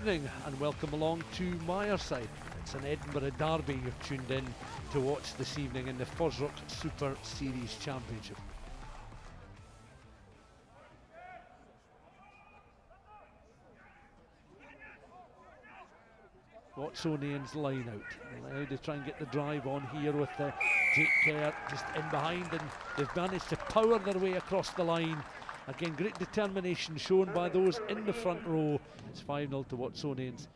evening and welcome along to Myerside. It's an Edinburgh derby you're tuned in to watch this evening in the FOSROC Super Series Championship. Watsonian's line out. Now they try and get the drive on here with Jake Kerr just in behind, and they've managed to power their way across the line. Again, great determination shown by those in the front row. It's 5-0 to Watsonians.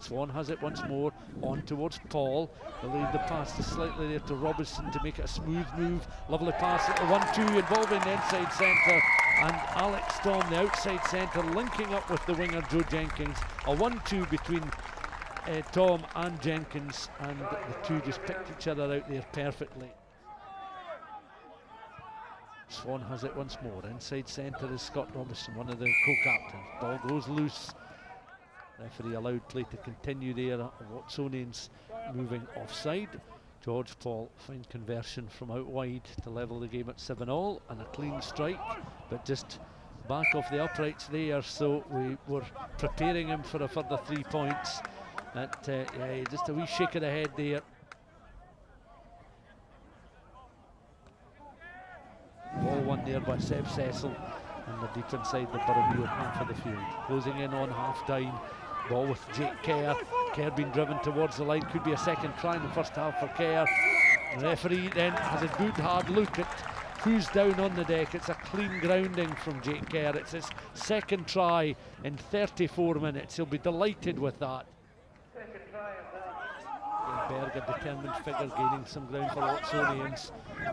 Swan has it once more, on towards Paul. They'll lead the pass just slightly there to Robertson to make it a smooth move. Lovely pass at the 1-2 involving the inside centre, and Alex Storm, the outside centre, linking up with the winger Joe Jenkins. A 1-2 between Tom and Jenkins, and the two just picked each other out there perfectly. Swan has it once more. Inside centre is Scott Robertson, one of the co-captains. Ball goes loose. Referee allowed play to continue there. Watsonians moving offside. George Paul, fine conversion from out wide to level the game at 7-all, and a clean strike, but just back off the uprights there, so we were preparing him for a further 3 points. Yeah, just a wee shake of the head there. Ball won there by Seb Cecil, and the deep inside the Boroughmuir half of the field. Closing in on half time. Ball with Jake Kerr. Kerr being driven towards the line. Could be a second try in the first half for Kerr. The referee then has a good hard look at who's down on the deck. It's a clean grounding from Jake Kerr. It's his second try in 34 minutes. He'll be delighted with that. Berg, a determined figure, gaining some ground for Watsonians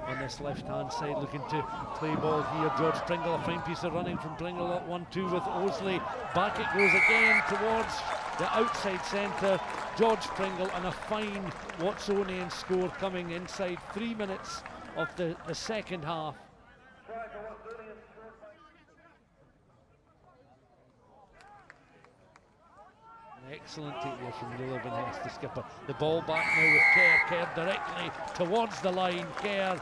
on this left-hand side, looking to play ball here. George Pringle, a fine piece of running from Pringle at 1-2 with Osley. Back it goes again towards the outside centre. George Pringle, and a fine Watsonian score coming inside 3 minutes of the second half. Excellent take there from Nuala Van Hest, the skipper. The ball back now with Kerr. Kerr directly towards the line. Kerr,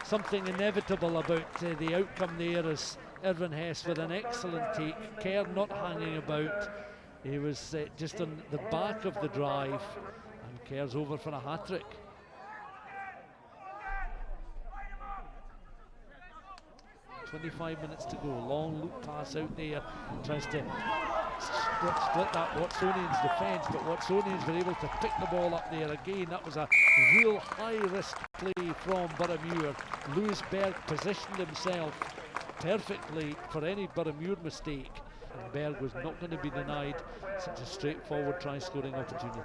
something inevitable about the outcome there, as Irvin Hess with an excellent take. Kerr not hanging about. He was just on the back of the drive, and Kerr's over for a hat-trick. .25 minutes to go. Long loop pass out there. Tries to split that Watsonians defence, but Watsonians were able to pick the ball up there again. That was a real high-risk play from Boroughmuir. Lewis Berg positioned himself perfectly for any Boroughmuir mistake, and Berg was not going to be denied such a straightforward try-scoring opportunity.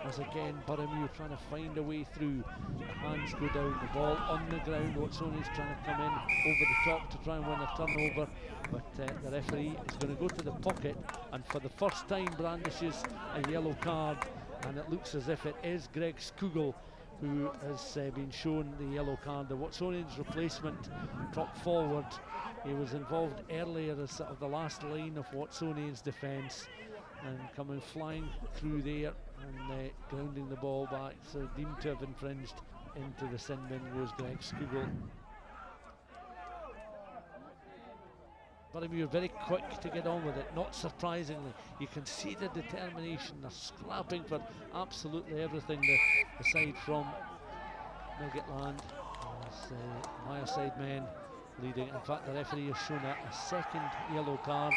As again Boroughmuir trying to find a way through. The hands go down, the ball on the ground. Watsonians trying to come in over the top to try and win a turnover, but the referee is going to go to the pocket and for the first time brandishes a yellow card, and it looks as if it is Greg Skugel who has been shown the yellow card. The Watsonians replacement, prop forward. He was involved earlier as sort of the last line of Watsonians defence, and coming flying through there and grounding the ball back, so deemed to have infringed. Into the sin bin goes Greg Skugel. Boroughmuir very quick to get on with it, not surprisingly. You can see the determination. They're scrapping for absolutely everything, the side from Nuggetland. Myerside men leading. In fact, the referee has shown a second yellow card,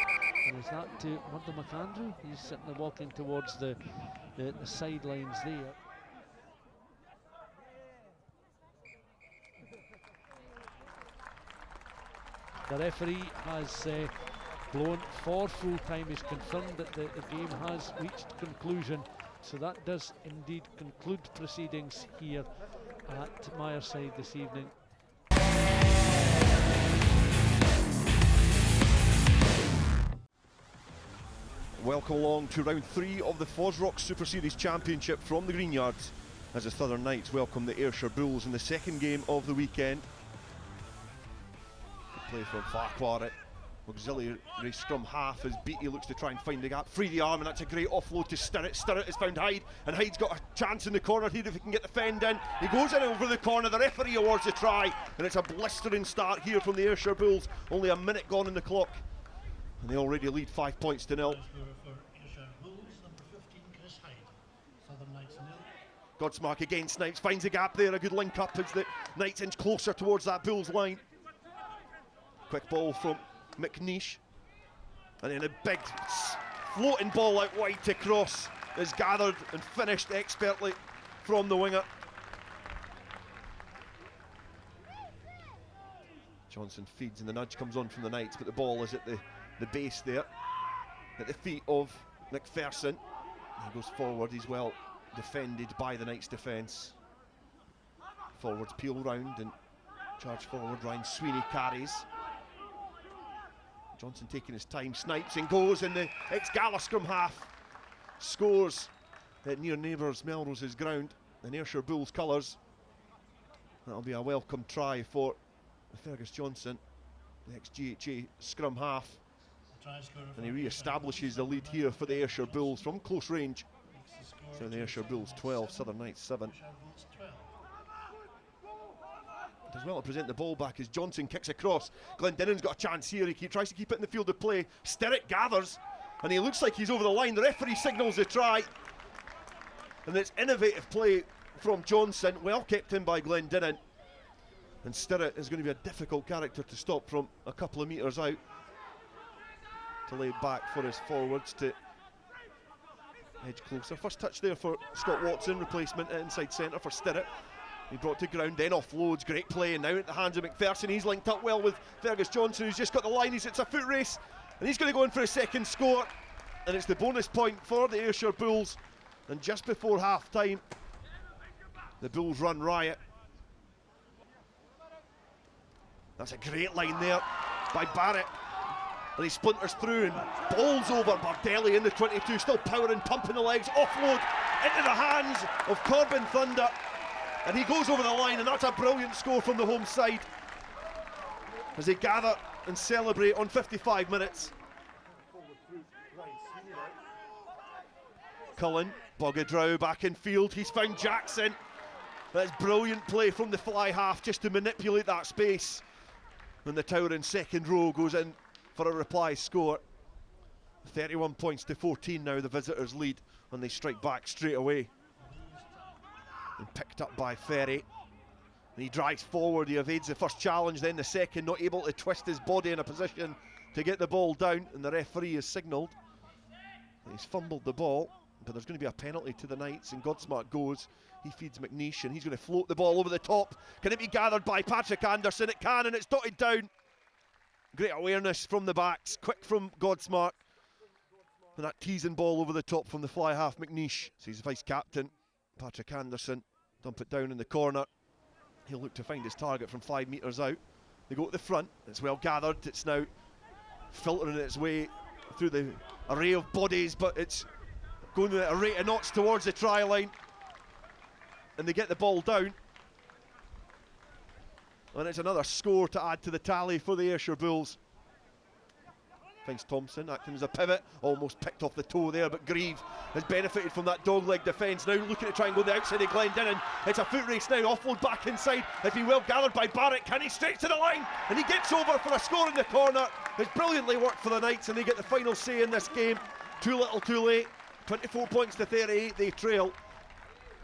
and is that to Murdo McAndrew? He's sitting there walking towards the sidelines there. The referee has blown for full time. He's confirmed that the game has reached conclusion, so that does indeed conclude proceedings here at Myerside this evening. Welcome along to round 3 of the FOSROC Super Series Championship from the Green Yards, as the Southern Knights welcome the Ayrshire Bulls in the second game of the weekend. Play from Farquhar. Auxiliary scrum half as Beattie looks to try and find the gap, free the arm, and that's a great offload to Stirrett. Stirrett has found Hyde, and Hyde's got a chance in the corner here if he can get the fend in. He goes in over the corner, the referee awards the try, and it's a blistering start here from the Ayrshire Bulls. Only a minute gone in the clock, and they already lead 5 points to 0. Godsmark again, Snipes finds a gap there, a good link up as the Knights inch closer towards that Bulls line. Quick ball from McNeish, and then a big floating ball out wide to cross is gathered and finished expertly from the winger. Johnson feeds and the nudge comes on from the Knights, but the ball is at the base there, at the feet of McPherson. He goes forward, he's well defended by the Knights defence. Forwards peel round and charge forward. Ryan Sweeney carries. Johnson taking his time, snipes and goes, and the ex-Gala scrum half scores at near neighbours Melrose's ground in Ayrshire Bulls colours. That'll be a welcome try for Fergus Johnson, the ex-GHA scrum half, and he re-establishes the lead here for the Ayrshire Bulls from close range. So the Ayrshire Bulls 12, Southern Knights 7. Does well to present the ball back as Johnson kicks across. Glendinnin's got a chance here, he tries to keep it in the field of play. Stirrett gathers, and he looks like he's over the line. The referee signals the try, and it's innovative play from Johnson, well kept in by Glendinnin. And Stirrett is going to be a difficult character to stop from a couple of metres out, to lay back for his forwards to edge closer. First touch there for Scott Watson, replacement at inside centre for Stirrett. He brought to ground, then offloads, great play, and now at the hands of McPherson. He's linked up well with Fergus Johnson, who's just got the line. It's a foot race, and he's going to go in for a second score, and it's the bonus point for the Ayrshire Bulls. And just before half time, the Bulls run riot. That's a great line there by Barrett, and he splinters through and bowls over Bardelli in the 22, still powering, pumping the legs, offload into the hands of Corbin Thunder, and he goes over the line, and that's a brilliant score from the home side as they gather and celebrate on 55 minutes. Cullen, Bogadrow back in field, he's found Jackson. That's brilliant play from the fly half just to manipulate that space, and the towering second row goes in for a reply score. 31 points to 14 now, the visitors lead, and they strike back straight away. And picked up by Ferry, and he drives forward, he evades the first challenge, then the second, not able to twist his body in a position to get the ball down, and the referee has signalled he's fumbled the ball, but there's going to be a penalty to the Knights, and Godsmark goes, he feeds McNeish, and he's going to float the ball over the top. Can it be gathered by Patrick Anderson? It can, and it's dotted down. Great awareness from the backs, quick from Godsmark, and that teasing ball over the top from the fly half McNeish. So he's vice captain Patrick Anderson, dump it down in the corner. He'll look to find his target from 5 metres out. They go to the front, it's well gathered, it's now filtering its way through the array of bodies, but it's going at a rate of knots towards the try line, and they get the ball down, and it's another score to add to the tally for the Ayrshire Bulls. Finds Thompson acting as a pivot, almost picked off the toe there, but Grieve has benefited from that dog-leg defence. Now looking to try and go the outside of Glendinnin. It's a foot race now, offload back inside. It's been well gathered by Barrett. Can he stretch to the line? And he gets over for a score in the corner. It's brilliantly worked for the Knights, and they get the final say in this game. Too little, too late. 24 points to 38, they trail.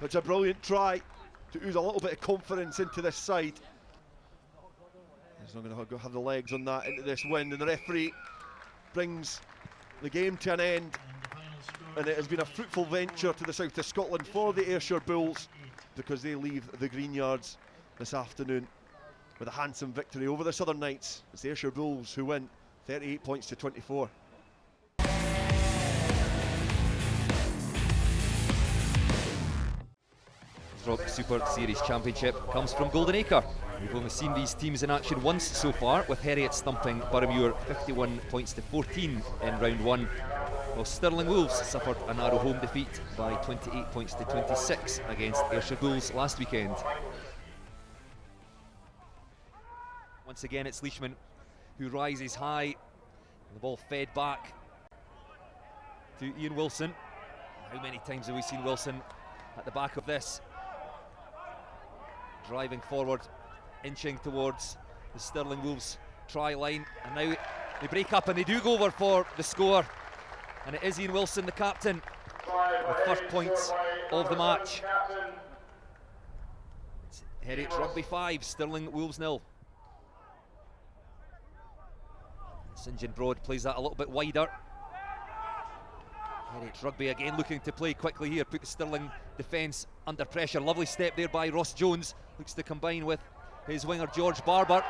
It's a brilliant try to ooze a little bit of confidence into this side. He's not going to have the legs on that into this win, and the referee brings the game to an end, and it has been a fruitful venture to the south of Scotland for the Ayrshire Bulls, because they leave the Green Yards this afternoon with a handsome victory over the Southern Knights. It's the Ayrshire Bulls who win 38 points to 24. FOSROC Super Series Championship comes from Golden Acre. We've only seen these teams in action once so far, with Heriot stumping Boroughmuir 51 points to 14 in round 1, while Stirling Wolves suffered a narrow home defeat by 28 points to 26 against Ayrshire Bulls last weekend. Once again it's Leishman who rises high The ball fed back to Ian Wilson. How many times have we seen Wilson at the back of this? Driving forward, inching towards the Stirling Wolves try line, and now they break up and they do go over for the score, and it is Ian Wilson, the captain, with first points of the match. It's Heriot's Rugby 5, Stirling Wolves 0. St John Broad plays that a little bit wider. Heriot's Rugby again looking to play quickly here, put the Stirling defence under pressure. Lovely step there by Ross Jones, looks to combine with his winger George Barber.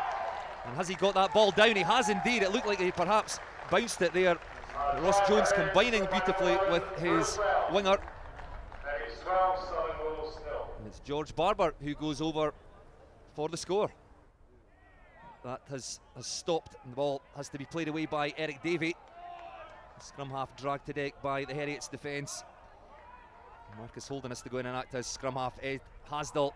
And has he got that ball down? He has indeed. It looked like he perhaps bounced it there. Ross Jones combining beautifully with his winger. And it's George Barber who goes over for the score. That has stopped, and the ball has to be played away by Eric Davey. Scrum half dragged to deck by the Heriot's defence. Marcus Holden has to go in and act as scrum half. Ed Hasdell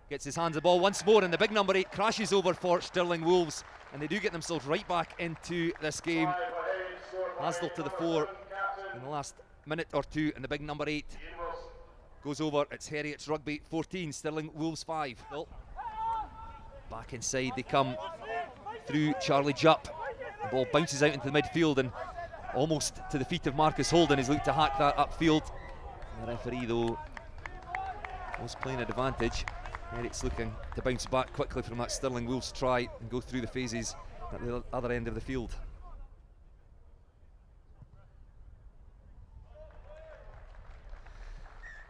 gets his hands on the ball once more, and the big number 8 crashes over for Stirling Wolves, and they do get themselves right back into this game. Hasdell to the fore in the last minute or two, and the big number 8 goes over. It's Heriot's Rugby 14, Stirling Wolves 5. Back inside they come through Charlie Jupp. The ball bounces out into the midfield and almost to the feet of Marcus Holden. He's looked to hack that upfield. The referee though was playing an advantage. Eric's looking to bounce back quickly from that Stirling Wolves try and go through the phases at the other end of the field.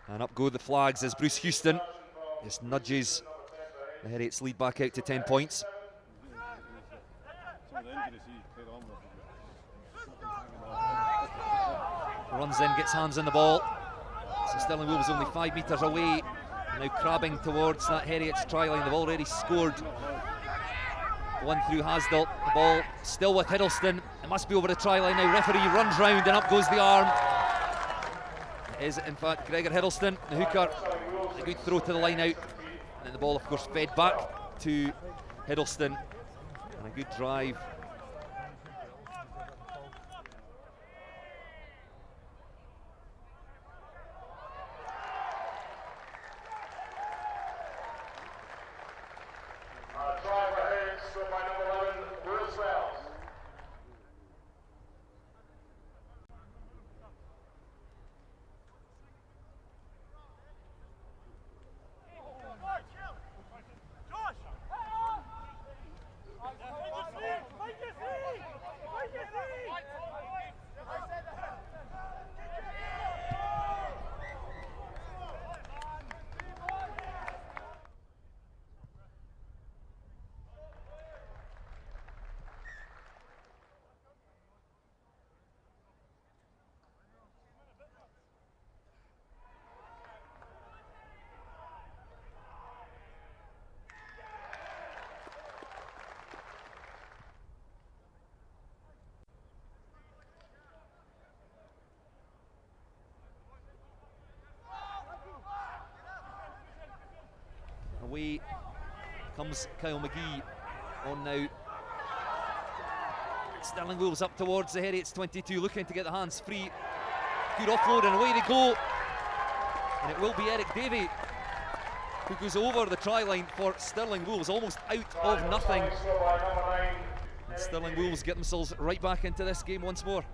And up go the flags as Bruce Houston just nudges the Heriot's lead back out to 10 points. Runs in, gets hands on the ball. So Stirling Wolves only 5 metres away. Now crabbing towards that Heriot's try line. They've already scored one through Hasdell. The ball still with Hiddleston. It must be over the try line now. Referee runs round and up goes the arm. It is in fact Gregor Hiddleston, the hooker. A good throw to the line out. And the ball of course fed back to Hiddleston. And a good drive. Away comes Kyle McGee on now. Stirling Wolves up towards the Heriot's 22, looking to get the hands free. Good offload and away they go. And it will be Eric Davey who goes over the try line for Stirling Wolves, almost out of nothing. And Stirling Wolves get themselves right back into this game once more.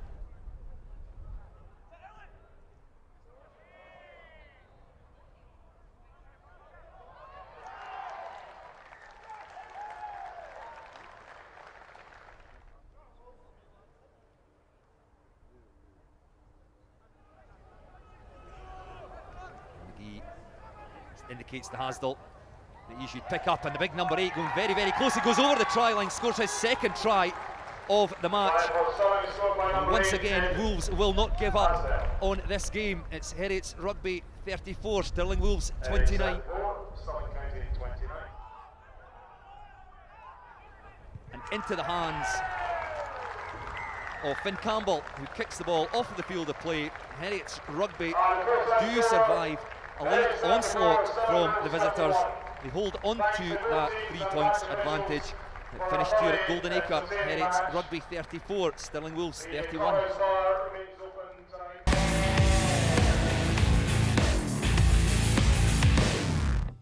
Indicates to Hasdell that he should pick up, and the big number 8 going very, very close. He goes over the try line, scores his second try of the match. And once again, Wolves will not give up on this game. It's Heriot's Rugby 34, Stirling Wolves 29. And into the hands of Finn Campbell, who kicks the ball off of the field of play. Heriot's Rugby do survive a late onslaught from the visitors. They hold on to that 3 points advantage, It finished here at Golden Acre. Heriots Rugby 34, Stirling Wolves 31.